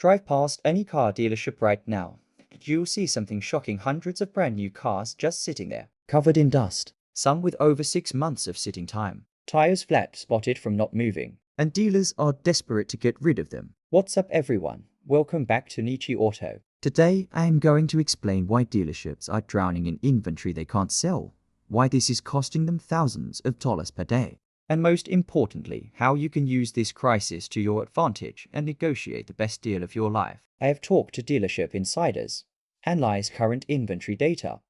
Drive past any car dealership right now. You'll see something shocking: hundreds of brand new cars just sitting there, covered in dust, some with over 6 months of sitting time, tires flat spotted from not moving, and dealers are desperate to get rid of them. What's up everyone? Welcome back to Niche Auto. Today I am going to explain why dealerships are drowning in inventory they can't sell, why this is costing them thousands of dollars per day, and most importantly, how you can use this crisis to your advantage and negotiate the best deal of your life. I have talked to dealership insiders, analyzed current inventory data,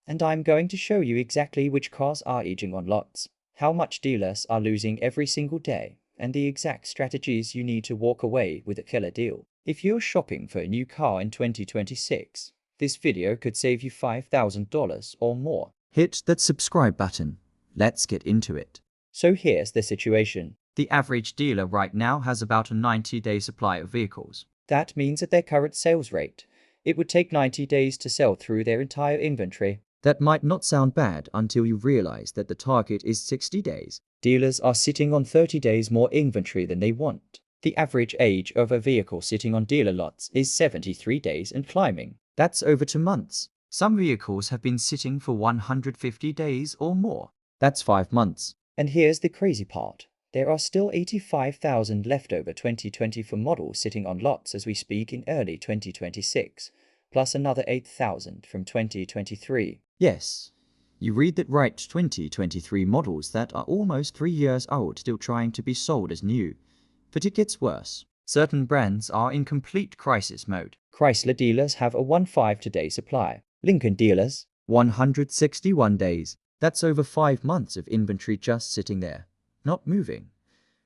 and I'm going to show you exactly which cars are aging on lots, how much dealers are losing every single day, and the exact strategies you need to walk away with a killer deal. If you're shopping for a new car in 2026, this video could save you $5,000 or more. Hit that subscribe button. Let's get into it. So here's the situation. The average dealer right now has about a 90-day supply of vehicles. That means at their current sales rate, it would take 90 days to sell through their entire inventory. That might not sound bad until you realize that the target is 60 days. Dealers are sitting on 30 days more inventory than they want. The average age of a vehicle sitting on dealer lots is 73 days and climbing. That's over 2 months. Some vehicles have been sitting for 150 days or more. That's 5 months. And here's the crazy part. There are still 85,000 leftover 2024 models sitting on lots as we speak in early 2026, plus another 8,000 from 2023. Yes, you read that right, 2023 models that are almost 3 years old still trying to be sold as new. But it gets worse. Certain brands are in complete crisis mode. Chrysler dealers have a 15 day supply. Lincoln dealers, 161 days. That's over 5 months of inventory just sitting there, not moving,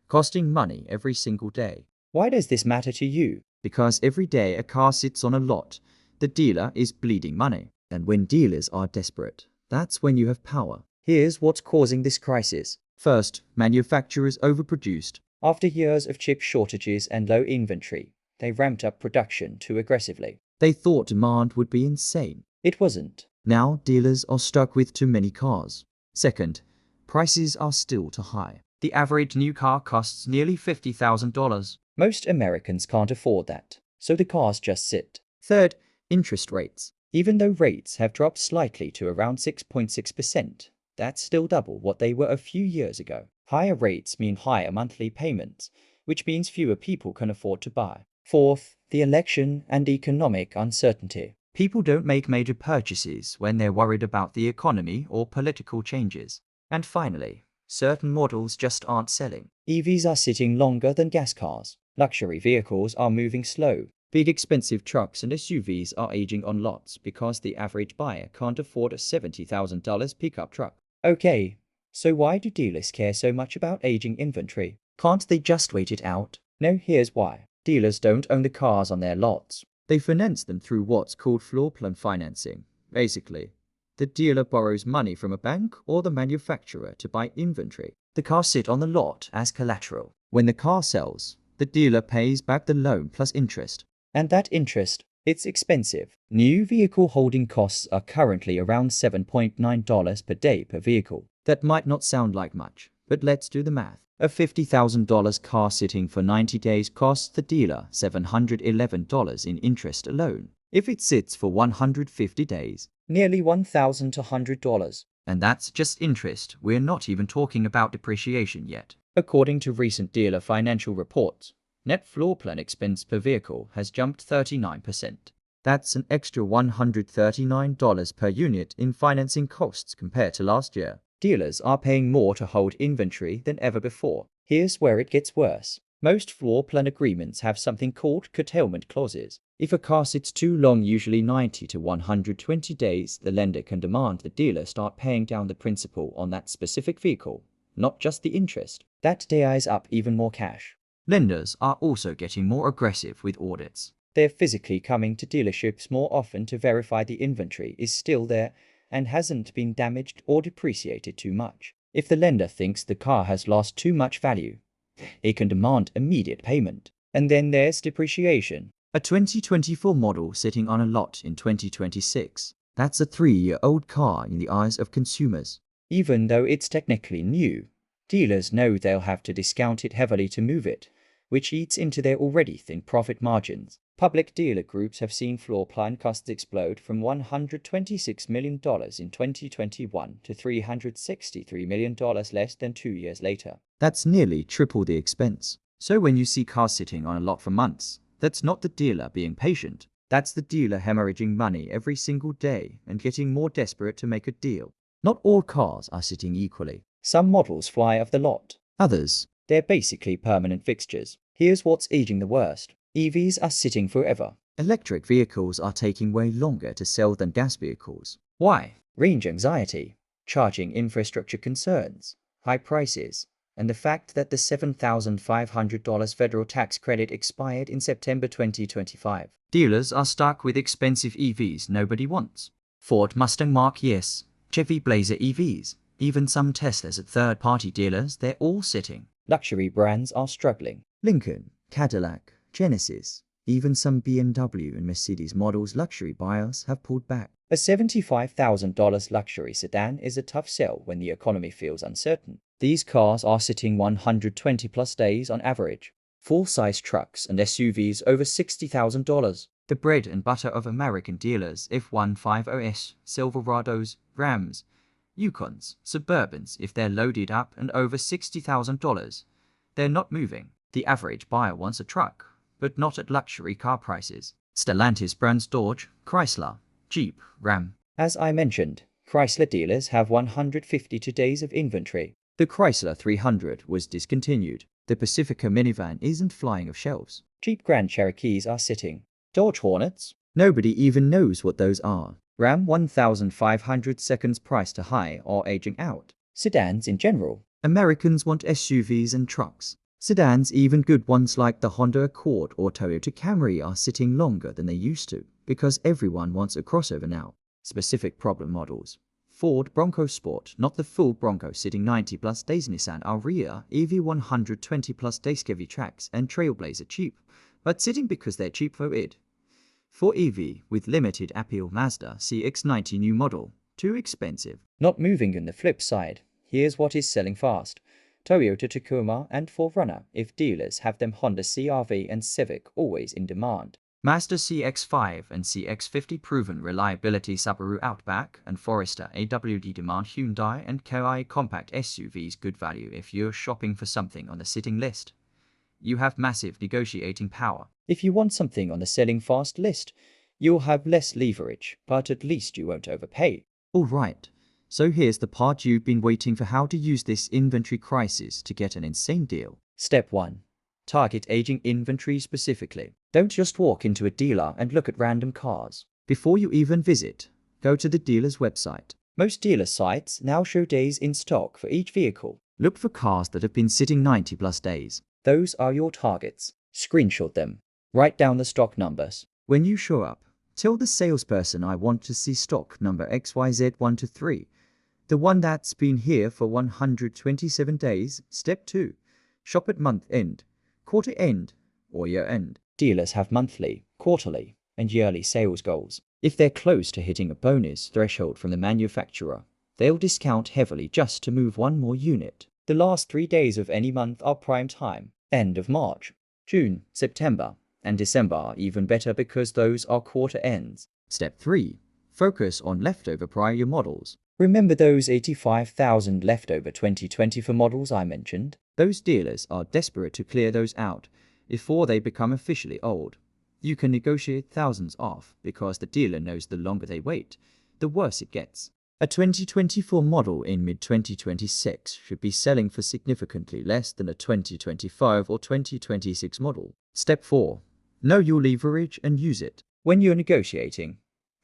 costing money every single day. Why does this matter to you? Because every day a car sits on a lot, the dealer is bleeding money. And when dealers are desperate, that's when you have power. Here's what's causing this crisis. First, manufacturers overproduced. After years of chip shortages and low inventory, they ramped up production too aggressively. They thought demand would be insane. It wasn't. Now dealers are stuck with too many cars. Second, prices are still too high. The average new car costs nearly $50,000. Most Americans can't afford that, so the cars just sit. Third, interest rates. Even though rates have dropped slightly to around 6.6%, that's still double what they were a few years ago. Higher rates mean higher monthly payments, which means fewer people can afford to buy. Fourth, the election and economic uncertainty. People don't make major purchases when they're worried about the economy or political changes. And finally, certain models just aren't selling. EVs are sitting longer than gas cars. Luxury vehicles are moving slow. Big expensive trucks and SUVs are aging on lots because the average buyer can't afford a $70,000 pickup truck. Okay, so why do dealers care so much about aging inventory? Can't they just wait it out? No, here's why. Dealers don't own the cars on their lots. They finance them through what's called floor plan financing. Basically, the dealer borrows money from a bank or the manufacturer to buy inventory. The cars sit on the lot as collateral. When the car sells, the dealer pays back the loan plus interest. And that interest, it's expensive. New vehicle holding costs are currently around $7.9 per day per vehicle. That might not sound like much, but let's do the math. A $50,000 car sitting for 90 days costs the dealer $711 in interest alone. If it sits for 150 days, nearly $1,200. And that's just interest. We're not even talking about depreciation yet. According to recent dealer financial reports, net floor plan expense per vehicle has jumped 39%. That's an extra $139 per unit in financing costs compared to last year. Dealers are paying more to hold inventory than ever before. Here's where it gets worse. Most floor plan agreements have something called curtailment clauses. If a car sits too long, usually 90 to 120 days, the lender can demand the dealer start paying down the principal on that specific vehicle, not just the interest. That ties up even more cash. Lenders are also getting more aggressive with audits. They're physically coming to dealerships more often to verify the inventory is still there and hasn't been damaged or depreciated too much. If the lender thinks the car has lost too much value, it can demand immediate payment. And then there's depreciation. A 2024 model sitting on a lot in 2026. That's a 3-year-old car in the eyes of consumers. Even though it's technically new, dealers know they'll have to discount it heavily to move it, which eats into their already thin profit margins. Public dealer groups have seen floor plan costs explode from $126 million in 2021 to $363 million less than 2 years later. That's nearly triple the expense. So when you see cars sitting on a lot for months, that's not the dealer being patient. That's the dealer hemorrhaging money every single day and getting more desperate to make a deal. Not all cars are sitting equally. Some models fly off the lot. Others, they're basically permanent fixtures. Here's what's aging the worst. EVs are sitting forever. Electric vehicles are taking way longer to sell than gas vehicles. Why? Range anxiety, charging infrastructure concerns, high prices, and the fact that the $7,500 federal tax credit expired in September 2025. Dealers are stuck with expensive EVs nobody wants. Ford Mustang Mach-E, yes, Chevy Blazer EVs, even some Teslas at third-party dealers, they're all sitting. Luxury brands are struggling. Lincoln, Cadillac, Genesis, even some BMW and Mercedes models luxury buyers have pulled back. A $75,000 luxury sedan is a tough sell when the economy feels uncertain. These cars are sitting 120 plus days on average. Full-size trucks and SUVs over $60,000. The bread and butter of American dealers, F-150s, Silverados, Rams, Yukons, Suburbans, if they're loaded up and over $60,000, they're not moving. The average buyer wants a truck, but not at luxury car prices. Stellantis brands Dodge, Chrysler, Jeep, Ram. As I mentioned, Chrysler dealers have 152 days of inventory. The Chrysler 300 was discontinued. The Pacifica minivan isn't flying off shelves. Jeep Grand Cherokees are sitting. Dodge Hornets? Nobody even knows what those are. Ram 1500 seconds price to high or aging out. Sedans in general. Americans want SUVs and trucks. Sedans, even good ones like the Honda Accord or Toyota Camry, are sitting longer than they used to because everyone wants a crossover now. Specific problem models. Ford Bronco Sport, not the full Bronco, sitting 90 plus days. Nissan Ariya EV 120 plus days. Chevy Trax and Trailblazer cheap, but sitting because they're cheap for it. For EV with limited appeal, Mazda CX-90 new model, too expensive. Not moving on the flip side. Here's what is selling fast. Toyota Tacoma and 4Runner, if dealers have them. Honda CR-V and Civic always in demand. Mazda CX-5 and CX-50 proven reliability. Subaru Outback and Forester AWD demand. Hyundai and Kia compact SUVs good value. If you're shopping for something on the sitting list, you have massive negotiating power. If you want something on the selling fast list, you'll have less leverage, but at least you won't overpay. Alright, so here's the part you've been waiting for: how to use this inventory crisis to get an insane deal. Step 1. Target aging inventory specifically. Don't just walk into a dealer and look at random cars. Before you even visit, go to the dealer's website. Most dealer sites now show days in stock for each vehicle. Look for cars that have been sitting 90 plus days. Those are your targets. Screenshot them. Write down the stock numbers. When you show up, tell the salesperson, I want to see stock number XYZ123, the one that's been here for 127 days. Step 2. Shop at month end, quarter end, or year end. Dealers have monthly, quarterly, and yearly sales goals. If they're close to hitting a bonus threshold from the manufacturer, they'll discount heavily just to move one more unit. The last 3 days of any month are prime time. End of March, June, September, and December are even better because those are quarter ends. Step 3. Focus on leftover prior year models. Remember those 85,000 leftover 2024 models I mentioned? Those dealers are desperate to clear those out before they become officially old. You can negotiate thousands off because the dealer knows the longer they wait, the worse it gets. A 2024 model in mid-2026 should be selling for significantly less than a 2025 or 2026 model. Step 4. Know your leverage and use it. When you're negotiating,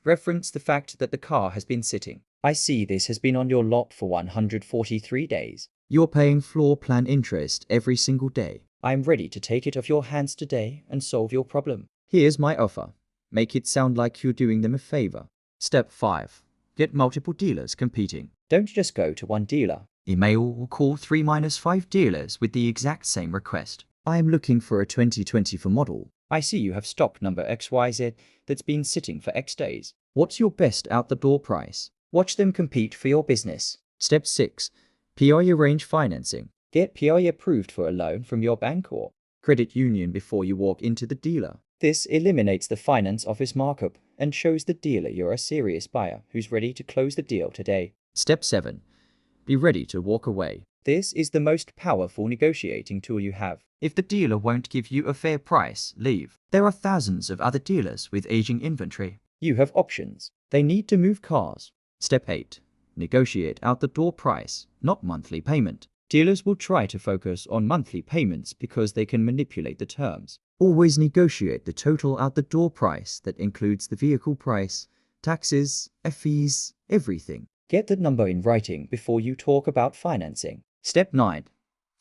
reference the fact that the car has been sitting. I see this has been on your lot for 143 days. You're paying floor plan interest every single day. I'm ready to take it off your hands today and solve your problem. Here's my offer. Make it sound like you're doing them a favor. Step 5. Get multiple dealers competing. Don't just go to one dealer. Email or call 3-5 dealers with the exact same request. I am looking for a 2024 model. I see you have stock number XYZ that's been sitting for X days. What's your best out the door price? Watch them compete for your business. Step 6. PI arrange financing. Get PI approved for a loan from your bank or credit union before you walk into the dealer. This eliminates the finance office markup and shows the dealer you're a serious buyer who's ready to close the deal today. Step 7. Be ready to walk away. This is the most powerful negotiating tool you have. If the dealer won't give you a fair price, leave. There are thousands of other dealers with aging inventory. You have options. They need to move cars. Step 8. Negotiate out the door price, not monthly payment. Dealers will try to focus on monthly payments because they can manipulate the terms. Always negotiate the total out the door price that includes the vehicle price, taxes, fees, everything. Get the number in writing before you talk about financing. Step 9.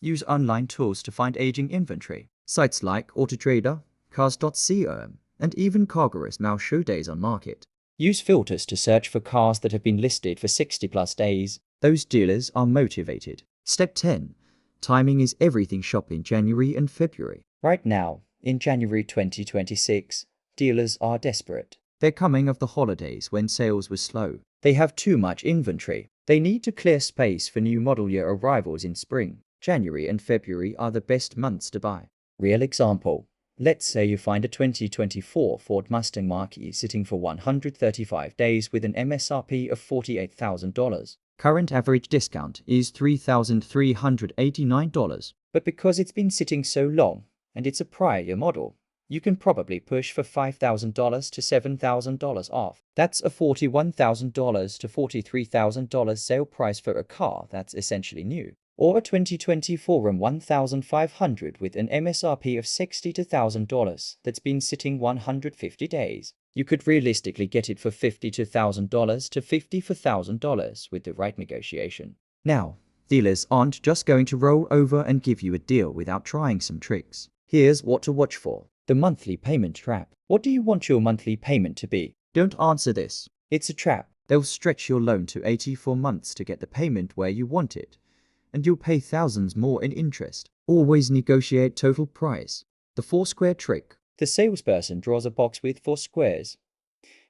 Use online tools to find aging inventory. Sites like Autotrader, Cars.com, and even Cargorus now show days on market. Use filters to search for cars that have been listed for 60+ days. Those dealers are motivated. Step 10. Timing is everything. Shop in January and February. Right now, in January 2026, dealers are desperate. They're coming off the holidays when sales were slow. They have too much inventory. They need to clear space for new model year arrivals in spring. January and February are the best months to buy. Real example. Let's say you find a 2024 Ford Mustang Mach-E sitting for 135 days with an MSRP of $48,000. Current average discount is $3,389. But because it's been sitting so long, and it's a prior year model, you can probably push for $5,000 to $7,000 off. That's a $41,000 to $43,000 sale price for a car that's essentially new. Or a 2024 Ram 1500 with an MSRP of $60,000 to $1,000 that's been sitting 150 days. You could realistically get it for $52,000 to $54,000 with the right negotiation. Now, dealers aren't just going to roll over and give you a deal without trying some tricks. Here's what to watch for. The monthly payment trap. What do you want your monthly payment to be? Don't answer this. It's a trap. They'll stretch your loan to 84 months to get the payment where you want it, and you'll pay thousands more in interest. Always negotiate total price. The 4-square trick. The salesperson draws a box with 4 squares.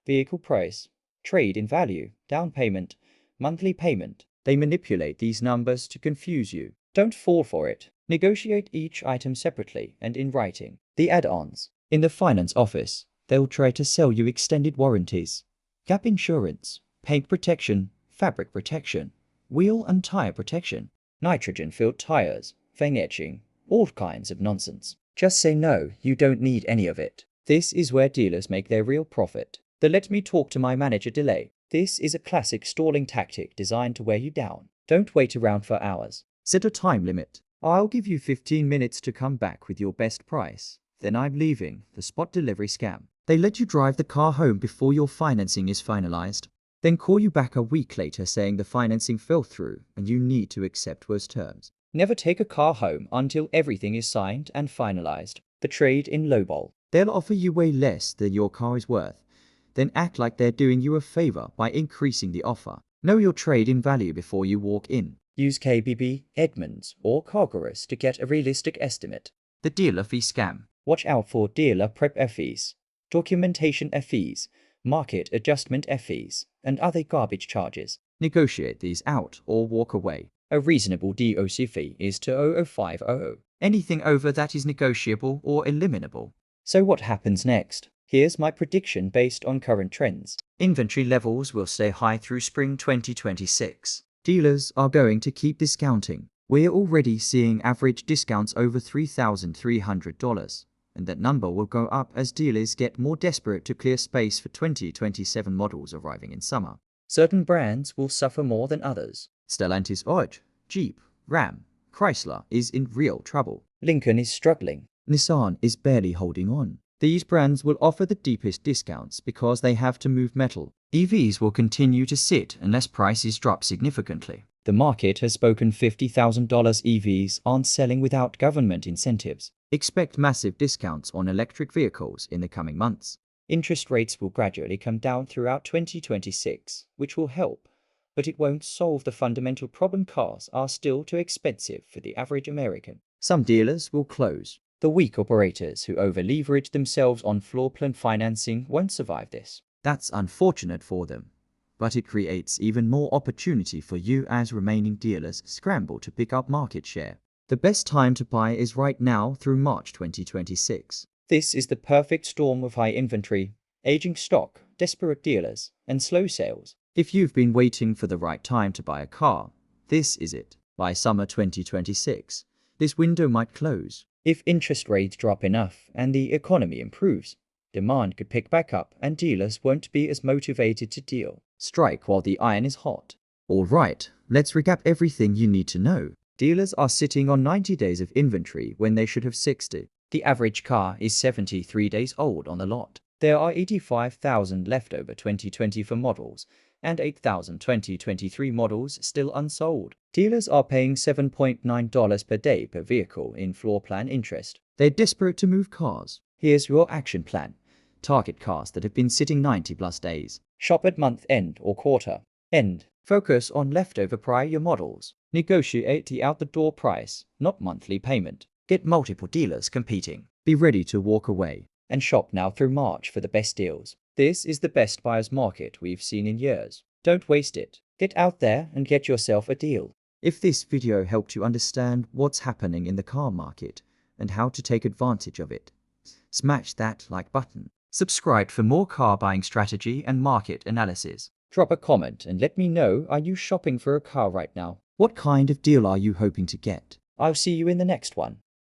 Vehicle price, trade-in value, down payment, monthly payment. They manipulate these numbers to confuse you. Don't fall for it. Negotiate each item separately and in writing. The add-ons. In the finance office, they'll try to sell you extended warranties, gap insurance, paint protection, fabric protection, wheel and tire protection, nitrogen-filled tires, vane etching, all kinds of nonsense. Just say no, you don't need any of it. This is where dealers make their real profit. The let me talk to my manager delay. This is a classic stalling tactic designed to wear you down. Don't wait around for hours. Set a time limit. I'll give you 15 minutes to come back with your best price. Then I'm leaving. The spot delivery scam. They let you drive the car home before your financing is finalized. Then call you back a week later saying the financing fell through and you need to accept worse terms. Never take a car home until everything is signed and finalized. The trade-in lowball. They'll offer you way less than your car is worth, then act like they're doing you a favor by increasing the offer. Know your trade-in value before you walk in. Use KBB, Edmunds, or Cargorus to get a realistic estimate. The dealer fee scam. Watch out for dealer prep fees, documentation fees, market adjustment fees, and other garbage charges. Negotiate these out or walk away. A reasonable DOC fee is to 00500. Anything over that is negotiable or eliminable. So what happens next? Here's my prediction based on current trends. Inventory levels will stay high through spring 2026. Dealers are going to keep discounting. We're already seeing average discounts over $3,300, and that number will go up as dealers get more desperate to clear space for 2027 models arriving in summer. Certain brands will suffer more than others. Stellantis, Dodge, Jeep, Ram, Chrysler is in real trouble. Lincoln is struggling. Nissan is barely holding on. These brands will offer the deepest discounts because they have to move metal. EVs will continue to sit unless prices drop significantly. The market has spoken. $50,000 EVs aren't selling without government incentives. Expect massive discounts on electric vehicles in the coming months. Interest rates will gradually come down throughout 2026, which will help, but it won't solve the fundamental problem. Cars are still too expensive for the average American. Some dealers will close. The weak operators who over-leverage themselves on floor plan financing won't survive this. That's unfortunate for them, but it creates even more opportunity for you as remaining dealers scramble to pick up market share. The best time to buy is right now through March 2026. This is the perfect storm of high inventory, aging stock, desperate dealers, and slow sales. If you've been waiting for the right time to buy a car, this is it. By summer 2026, this window might close. If interest rates drop enough and the economy improves, demand could pick back up and dealers won't be as motivated to deal. Strike while the iron is hot. Alright, let's recap everything you need to know. Dealers are sitting on 90 days of inventory when they should have 60. The average car is 73 days old on the lot. There are 85,000 leftover 2024 models and 8,000 2023 models still unsold. Dealers are paying $7.9 per day per vehicle in floor plan interest. They're desperate to move cars. Here's your action plan. Target cars that have been sitting 90 plus days. Shop at month end or quarter end. Focus on leftover prior year models. Negotiate the out-the-door price, not monthly payment. Get multiple dealers competing. Be ready to walk away. And shop now through March for the best deals. This is the best buyer's market we've seen in years. Don't waste it. Get out there and get yourself a deal. If this video helped you understand what's happening in the car market and how to take advantage of it, smash that like button. Subscribe for more car buying strategy and market analysis. Drop a comment and let me know, are you shopping for a car right now? What kind of deal are you hoping to get? I'll see you in the next one.